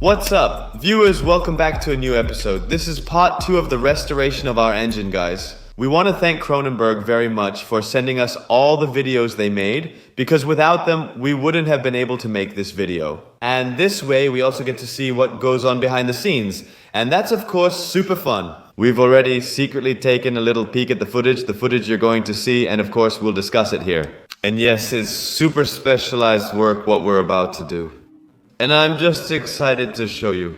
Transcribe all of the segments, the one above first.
What's up? Viewers, welcome back to a new episode. This is part 2 of the restoration of our engine, guys. We want to thank Kronenburg very much for sending us all the videos they made, because without them, we wouldn't have been able to make this video. And this way, we also get to see what goes on behind the scenes. And that's, of course, super fun. We've already secretly taken a little peek at the footage you're going to see, and of course, we'll discuss it here. And yes, it's super specialized work what we're about to do. And I'm just excited to show you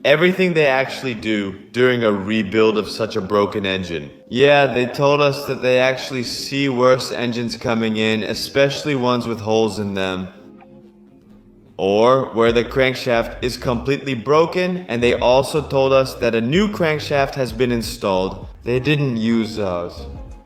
everything they actually do during a rebuild of such a broken engine. Yeah, they told us that they actually see worse engines coming in, especially ones with holes in them, or where the crankshaft is completely broken, and they also told us that a new crankshaft has been installed. They didn't use ours.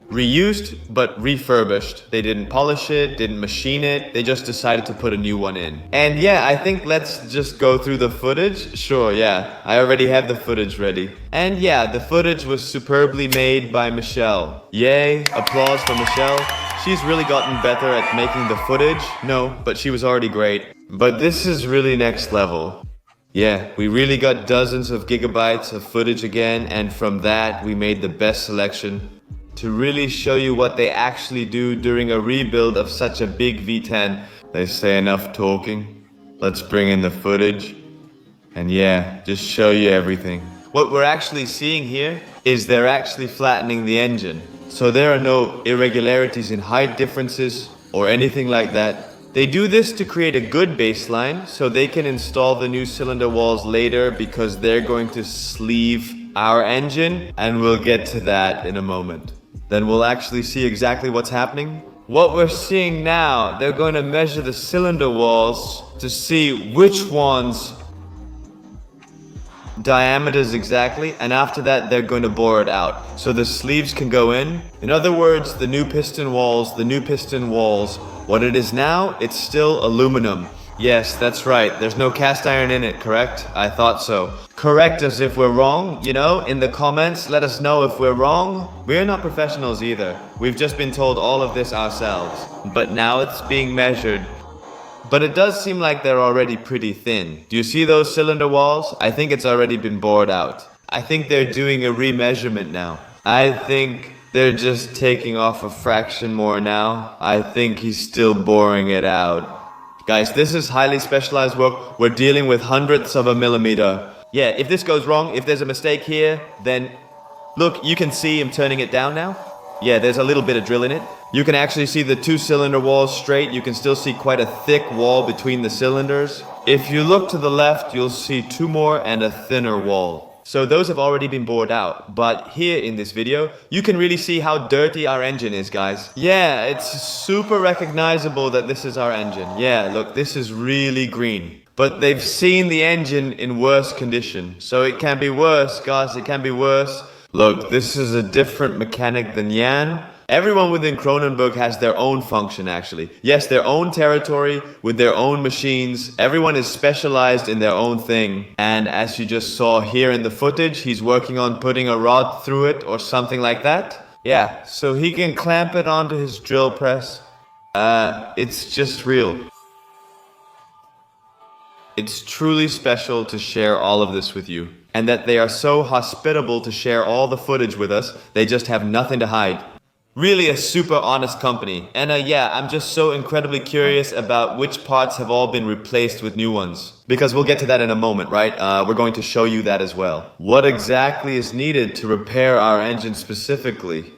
Reused, but refurbished. They didn't polish it, didn't machine it, they just decided to put a new one in. And yeah, I think let's just go through the footage. Sure, yeah, I already have the footage ready. And yeah, the footage was superbly made by Michelle. Yay, applause for Michelle. She's really gotten better at making the footage. No, but she was already great. But this is really next level. Yeah, we really got dozens of gigabytes of footage again, and from that we made the best selection to really show you what they actually do during a rebuild of such a big V10. They say enough talking. Let's bring in the footage. And yeah, just show you everything. What we're actually seeing here is they're actually flattening the engine. So there are no irregularities in height differences or anything like that. They do this to create a good baseline so they can install the new cylinder walls later, because they're going to sleeve our engine, and we'll get to that in a moment. Then we'll actually see exactly what's happening. What we're seeing now, they're going to measure the cylinder walls to see which ones diameters exactly, and after that they're going to bore it out so the sleeves can go in. In other words, the new piston walls, what it is now, it's still aluminum. Yes, that's right. There's no cast iron in it, correct? I thought so. Correct us if we're wrong, you know, in the comments, let us know if we're wrong. We're not professionals either. We've just been told all of this ourselves. But now it's being measured. But it does seem like they're already pretty thin. Do you see those cylinder walls? I think it's already been bored out. I think they're doing a remeasurement now. I think they're just taking off a fraction more now. I think he's still boring it out. Guys, this is highly specialized work. We're dealing with hundredths of a millimeter. Yeah, if this goes wrong, if there's a mistake here, then look, you can see him turning it down now. Yeah, there's a little bit of drill in it. You can actually see the two cylinder walls straight. You can still see quite a thick wall between the cylinders. If you look to the left, you'll see two more and a thinner wall. So those have already been bored out, but here in this video, you can really see how dirty our engine is, guys. Yeah, it's super recognizable that this is our engine. Yeah, look, this is really green. But they've seen the engine in worse condition, so it can be worse, guys, it can be worse. Look, this is a different mechanic than Jan. Everyone within Kronenburg has their own function, actually. Yes, their own territory with their own machines. Everyone is specialized in their own thing. And as you just saw here in the footage, he's working on putting a rod through it or something like that. Yeah, so he can clamp it onto his drill press. It's just real. It's truly special to share all of this with you. And that they are so hospitable to share all the footage with us. They just have nothing to hide. Really a super honest company. And yeah, I'm just so incredibly curious about which parts have all been replaced with new ones. Because we'll get to that in a moment, right? We're going to show you that as well. What exactly is needed to repair our engine specifically?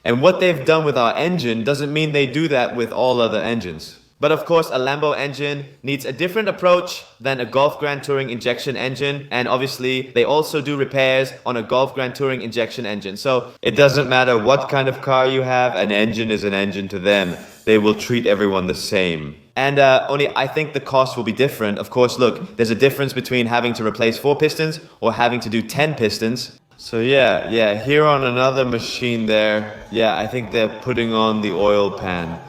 And what they've done with our engine doesn't mean they do that with all other engines. But of course, a Lambo engine needs a different approach than a Golf Grand Touring injection engine. And obviously, they also do repairs on a Golf Grand Touring injection engine. So it doesn't matter what kind of car you have, an engine is an engine to them. They will treat everyone the same. And only I think the cost will be different. Of course, look, there's a difference between having to replace 4 pistons or having to do 10 pistons. So yeah, here on another machine there, yeah, I think they're putting on the oil pan.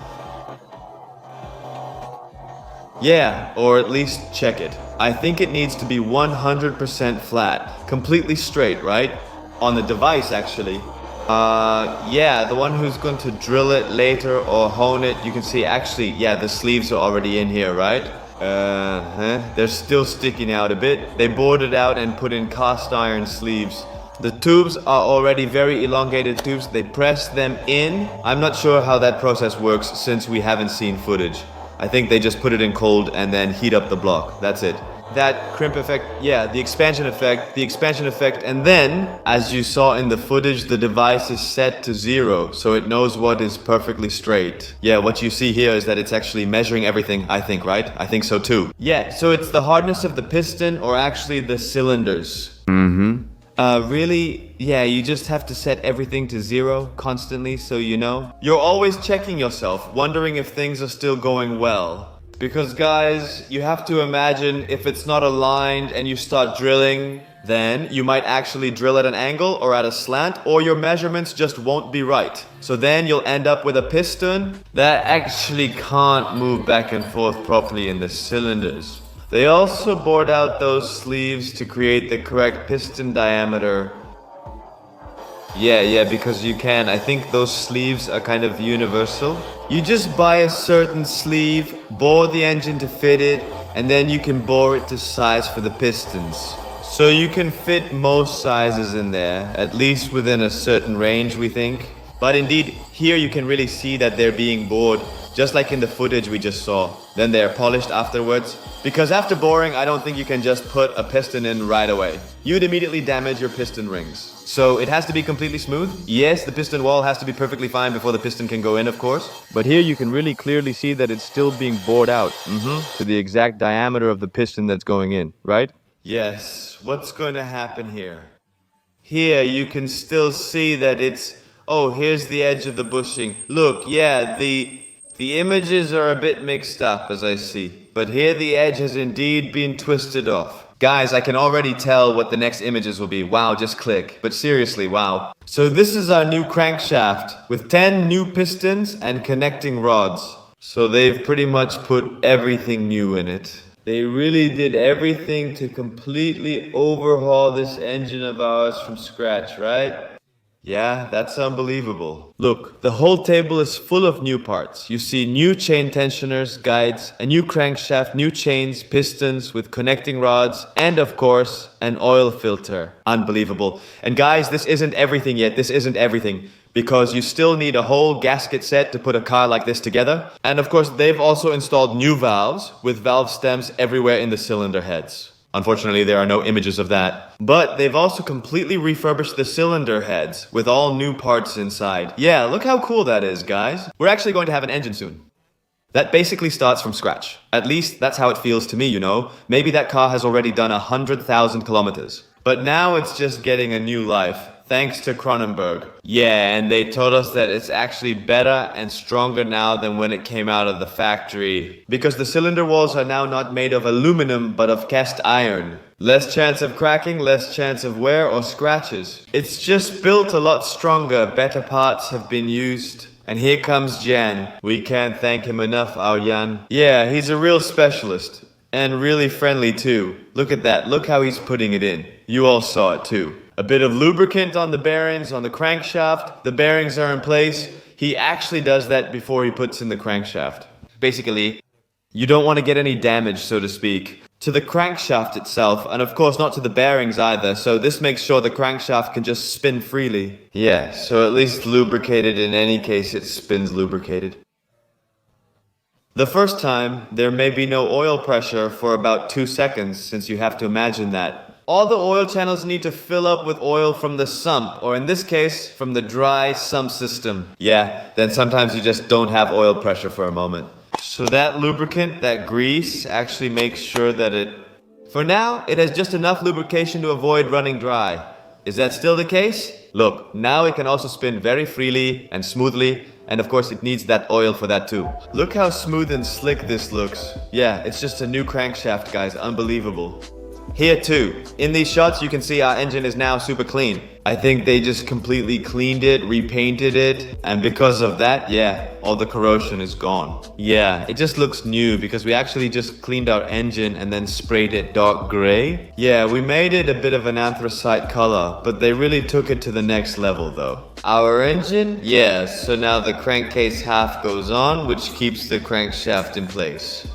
Yeah, or at least check it. I think it needs to be 100% flat, completely straight, right? On the device, actually. Yeah, the one who's going to drill it later or hone it, you can see actually, yeah, the sleeves are already in here, right? They're still sticking out a bit. They bored it out and put in cast iron sleeves. The tubes are already very elongated tubes. They press them in. I'm not sure how that process works since we haven't seen footage. I think they just put it in cold and then heat up the block. That's it. That crimp effect, yeah, the expansion effect, and then, as you saw in the footage, the device is set to 0, so it knows what is perfectly straight. Yeah, what you see here is that it's actually measuring everything, I think, right? I think so too. Yeah, so it's the hardness of the piston, or actually the cylinders. Really, yeah, you just have to set everything to 0 constantly, so you know. You're always checking yourself, wondering if things are still going well. Because guys, you have to imagine if it's not aligned and you start drilling, then you might actually drill at an angle or at a slant, or your measurements just won't be right. So then you'll end up with a piston that actually can't move back and forth properly in the cylinders. They also bored out those sleeves to create the correct piston diameter. Yeah, because you can. I think those sleeves are kind of universal. You just buy a certain sleeve, bore the engine to fit it, and then you can bore it to size for the pistons. So you can fit most sizes in there, at least within a certain range, we think. But indeed, here you can really see that they're being bored, just like in the footage we just saw. Then they're polished afterwards. Because after boring, I don't think you can just put a piston in right away. You'd immediately damage your piston rings. So it has to be completely smooth. Yes, the piston wall has to be perfectly fine before the piston can go in, of course. But here you can really clearly see that it's still being bored out to the exact diameter of the piston that's going in, right? Yes, what's going to happen here? Here you can still see that it's... Oh, here's the edge of the bushing. Look, yeah, the images are a bit mixed up, as I see. But here the edge has indeed been twisted off. Guys, I can already tell what the next images will be. Wow, just click. But seriously, wow. So this is our new crankshaft with 10 new pistons and connecting rods. So they've pretty much put everything new in it. They really did everything to completely overhaul this engine of ours from scratch, right? Yeah, that's unbelievable. Look, the whole table is full of new parts. You see new chain tensioners, guides, a new crankshaft, new chains, pistons with connecting rods, and of course, an oil filter. Unbelievable. And guys, this isn't everything yet. This isn't everything. Because you still need a whole gasket set to put a car like this together. And of course, they've also installed new valves with valve stems everywhere in the cylinder heads. Unfortunately, there are no images of that. But they've also completely refurbished the cylinder heads with all new parts inside. Yeah, look how cool that is, guys. We're actually going to have an engine soon. That basically starts from scratch. At least that's how it feels to me, you know. Maybe that car has already done 100,000 kilometers. But now it's just getting a new life. Thanks to Kronenburg. Yeah, and they told us that it's actually better and stronger now than when it came out of the factory. Because the cylinder walls are now not made of aluminum, but of cast iron. Less chance of cracking, less chance of wear or scratches. It's just built a lot stronger, better parts have been used. And here comes Jan. We can't thank him enough, our Jan. Yeah, he's a real specialist. And really friendly too. Look at that, look how he's putting it in. You all saw it too. A bit of lubricant on the bearings, on the crankshaft. The bearings are in place. He actually does that before he puts in the crankshaft. Basically, you don't want to get any damage, so to speak, to the crankshaft itself, and of course not to the bearings either, so this makes sure the crankshaft can just spin freely. Yeah, so at least lubricated. In any case, it spins lubricated. The first time, there may be no oil pressure for about 2 seconds, since you have to imagine that. All the oil channels need to fill up with oil from the sump, or in this case, from the dry sump system. Yeah, then sometimes you just don't have oil pressure for a moment. So that lubricant, that grease, actually makes sure that for now, it has just enough lubrication to avoid running dry. Is that still the case? Look, now it can also spin very freely and smoothly, and of course it needs that oil for that too. Look how smooth and slick this looks. Yeah, it's just a new crankshaft, guys, unbelievable. Here too, in these shots you can see our engine is now super clean. I think they just completely cleaned it, repainted it, and because of that, yeah, all the corrosion is gone. Yeah, it just looks new because we actually just cleaned our engine and then sprayed it dark gray. Yeah, we made it a bit of an anthracite color, but they really took it to the next level though. Our engine? Yeah, so now the crankcase half goes on, which keeps the crankshaft in place.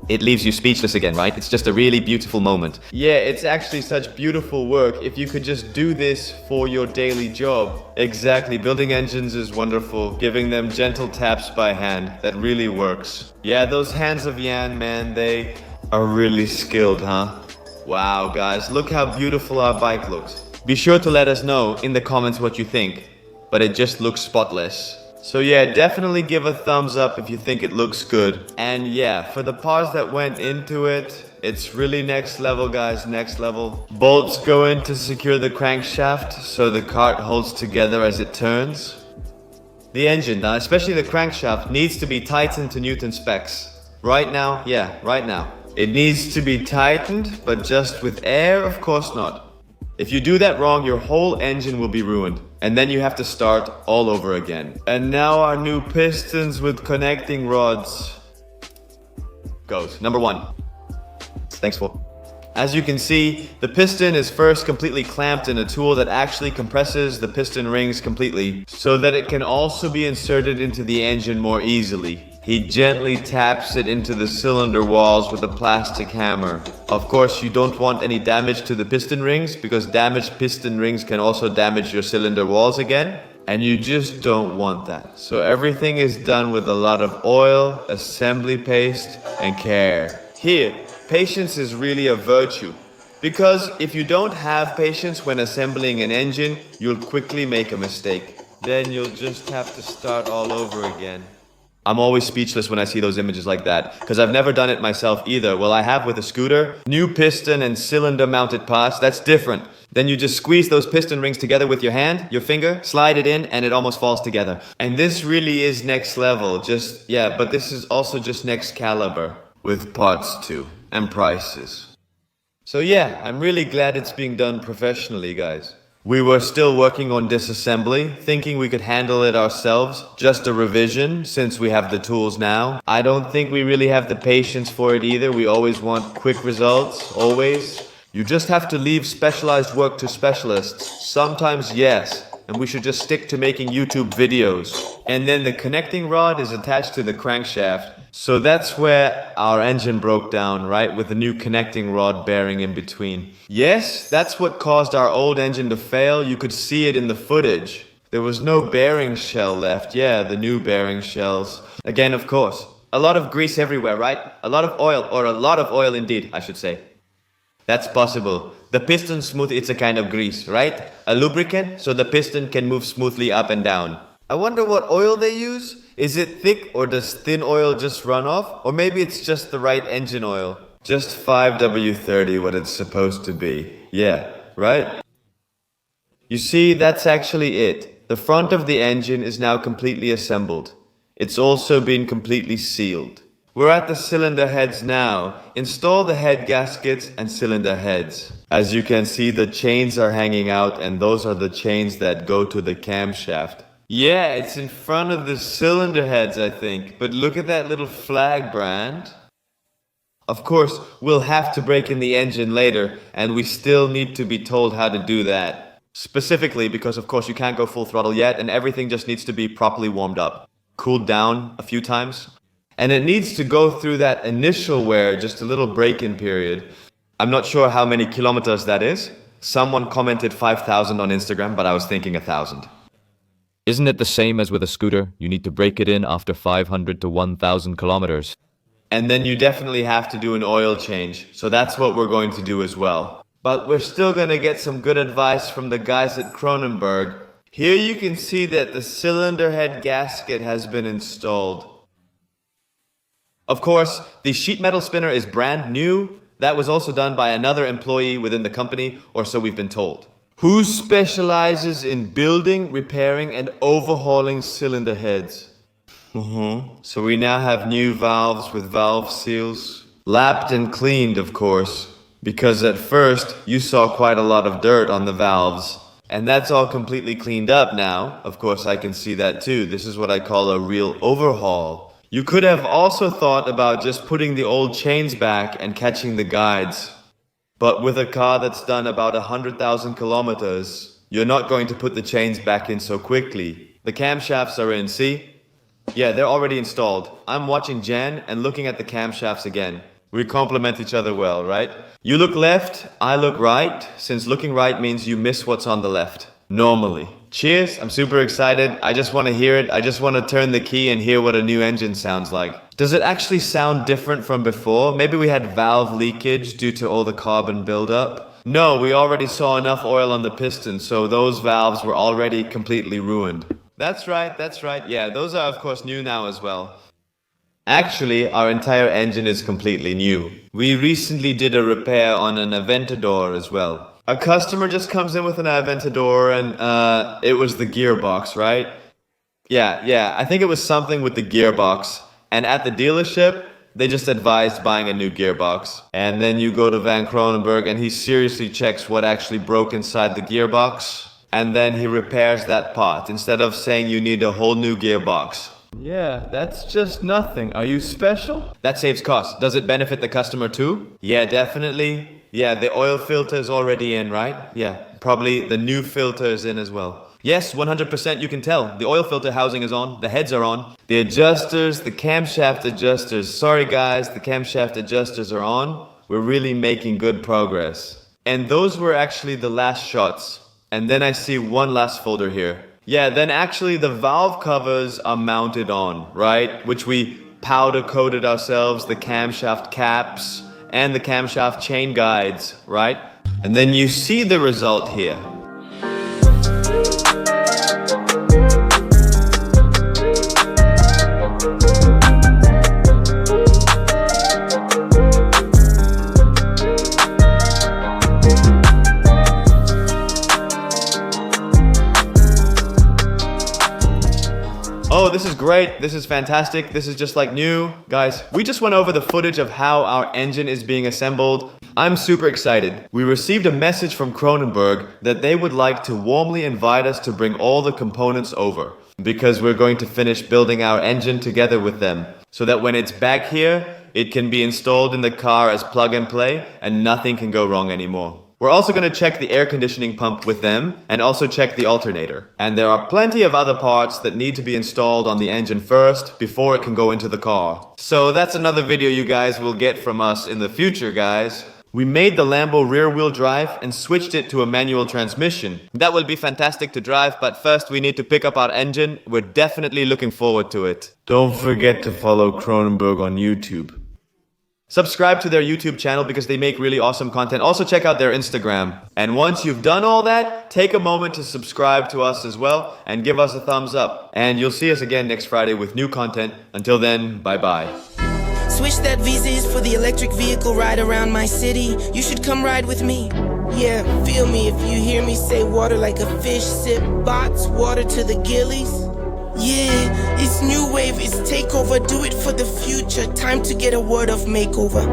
it leaves you speechless again, right? It's just a really beautiful moment. Yeah, it's actually such beautiful work if you could just do this for your daily job. Exactly, building engines is wonderful. Giving them gentle taps by hand, that really works. Yeah, those hands of Yan, man, they are really skilled, huh? Wow, guys, look how beautiful our bike looks. Be sure to let us know in the comments what you think, but it just looks spotless. So yeah, definitely give a thumbs up if you think it looks good. And yeah, for the parts that went into it, it's really next level, guys, next level. Bolts go in to secure the crankshaft so the cart holds together as it turns. The engine, especially the crankshaft, needs to be tightened to Newton specs. Right now, yeah, right now. It needs to be tightened, but just with air, of course not. If you do that wrong, your whole engine will be ruined. And then you have to start all over again. And now our new pistons with connecting rods goes. Number 1. Thanks for. As you can see, the piston is first completely clamped in a tool that actually compresses the piston rings completely, so that it can also be inserted into the engine more easily. He gently taps it into the cylinder walls with a plastic hammer. Of course, you don't want any damage to the piston rings, because damaged piston rings can also damage your cylinder walls again. And you just don't want that. So everything is done with a lot of oil, assembly paste, and care. Here, patience is really a virtue. Because if you don't have patience when assembling an engine, you'll quickly make a mistake. Then you'll just have to start all over again. I'm always speechless when I see those images like that, because I've never done it myself either. Well, I have with a scooter. New piston and cylinder mounted parts, that's different. Then you just squeeze those piston rings together with your hand, your finger, slide it in, and it almost falls together. And this really is next level, but this is also just next caliber, with parts too, and prices. So yeah, I'm really glad it's being done professionally, guys. We were still working on disassembly, thinking we could handle it ourselves, just a revision, since we have the tools now. I don't think we really have the patience for it either. We always want quick results, always. You just have to leave specialized work to specialists. Sometimes yes, and we should just stick to making YouTube videos. And then the connecting rod is attached to the crankshaft. So that's where our engine broke down, right? With the new connecting rod bearing in between. Yes, that's what caused our old engine to fail. You could see it in the footage. There was no bearing shell left. Yeah, the new bearing shells. Again, of course. A lot of grease everywhere, right? A lot of oil, or a lot of oil indeed, I should say. That's possible. The piston smooth, it's a kind of grease, right? A lubricant, so the piston can move smoothly up and down. I wonder what oil they use? Is it thick, or does thin oil just run off? Or maybe it's just the right engine oil. Just 5W30, what it's supposed to be. Yeah, right? You see, that's actually it. The front of the engine is now completely assembled. It's also been completely sealed. We're at the cylinder heads now. Install the head gaskets and cylinder heads. As you can see, the chains are hanging out, and those are the chains that go to the camshaft. Yeah, it's in front of the cylinder heads, I think. But look at that little flag brand. Of course, we'll have to break in the engine later, and we still need to be told how to do that. Specifically because, of course, you can't go full throttle yet, and everything just needs to be properly warmed up. Cooled down a few times. And it needs to go through that initial wear, just a little break-in period. I'm not sure how many kilometers that is. Someone commented 5,000 on Instagram, but I was thinking 1,000. Isn't it the same as with a scooter? You need to break it in after 500 to 1,000 kilometers. And then you definitely have to do an oil change. So that's what we're going to do as well. But we're still going to get some good advice from the guys at Kronenburg. Here you can see that the cylinder head gasket has been installed. Of course, the sheet metal spinner is brand new. That was also done by another employee within the company, or so we've been told. Who specializes in building, repairing, and overhauling cylinder heads. So we now have new valves with valve seals. Lapped and cleaned, of course. Because at first, you saw quite a lot of dirt on the valves. And that's all completely cleaned up now. Of course, I can see that too. This is what I call a real overhaul. You could have also thought about just putting the old chains back and catching the guides. But with a car that's done about 100,000 kilometers, you're not going to put the chains back in so quickly. The camshafts are in, see? Yeah, they're already installed. I'm watching Jan and looking at the camshafts again. We complement each other well, right? You look left, I look right, since looking right means you miss what's on the left. Normally. Cheers, I'm super excited. I just want to hear it. I just want to turn the key and hear what a new engine sounds like. Does it actually sound different from before? Maybe we had valve leakage due to all the carbon buildup. No, we already saw enough oil on the piston, so those valves were already completely ruined. That's right. Yeah, those are of course new now as well. Actually, our entire engine is completely new. We recently did a repair on an Aventador as well. A customer just comes in with an Aventador and it was the gearbox, right? Yeah, I think it was something with the gearbox. And at the dealership, they just advised buying a new gearbox. And then you go to Van Kronenburg and he seriously checks what actually broke inside the gearbox. And then he repairs that part instead of saying you need a whole new gearbox. Yeah, that's just nothing. Are you special? That saves costs. Does it benefit the customer too? Yeah, definitely. Yeah, the oil filter is already in, right? Yeah, probably the new filter is in as well. Yes, 100% you can tell. The oil filter housing is on, the heads are on. The adjusters, the camshaft adjusters. Sorry guys, the camshaft adjusters are on. We're really making good progress. And those were actually the last shots. And then I see one last folder here. Yeah, then actually the valve covers are mounted on, right? Which we powder coated ourselves, the camshaft caps, and the camshaft chain guides, right? And then you see the result here. Oh, this is great. This is fantastic. This is just like new. Guys, we just went over the footage of how our engine is being assembled. I'm super excited. We received a message from Kronenburg that they would like to warmly invite us to bring all the components over because we're going to finish building our engine together with them so that when it's back here, it can be installed in the car as plug and play and nothing can go wrong anymore. We're also going to check the air conditioning pump with them and also check the alternator. And there are plenty of other parts that need to be installed on the engine first before it can go into the car. So that's another video you guys will get from us in the future, guys. We made the Lambo rear-wheel drive and switched it to a manual transmission. That will be fantastic to drive, but first we need to pick up our engine. We're definitely looking forward to it. Don't forget to follow Kronenburg on YouTube. Subscribe to their YouTube channel because they make really awesome content. Also check out their Instagram. And once you've done all that, take a moment to subscribe to us as well and give us a thumbs up. And you'll see us again next Friday with new content. Until then, bye-bye. Switch that VZs for the electric vehicle ride around my city. You should come ride with me. Yeah, feel me if you hear me say water like a fish sip bots, water to the gillies. Yeah, it's new wave, it's takeover, do it for the future. Time to get a word of makeover.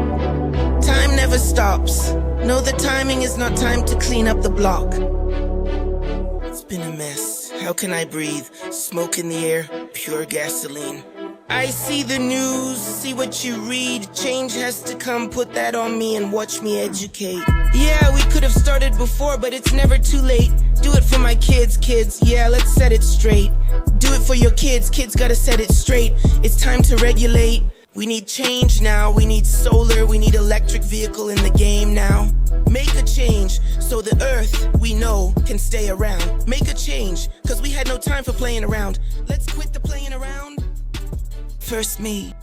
Time never stops. No, the timing is not time to clean up the block. It's been a mess. How can I breathe? Smoke in the air, pure gasoline. I see the news, see what you read. Change has to come, put that on me and watch me educate. Yeah, we could have started before, but it's never too late. Do it for my kids, yeah, let's set it straight. Do it for your kids gotta set it straight. It's time to regulate. We need change now, we need solar, we need electric vehicle in the game now. Make a change, so the earth, we know, can stay around. Make a change, cause we had no time for playing around. Let's quit the playing around. First me.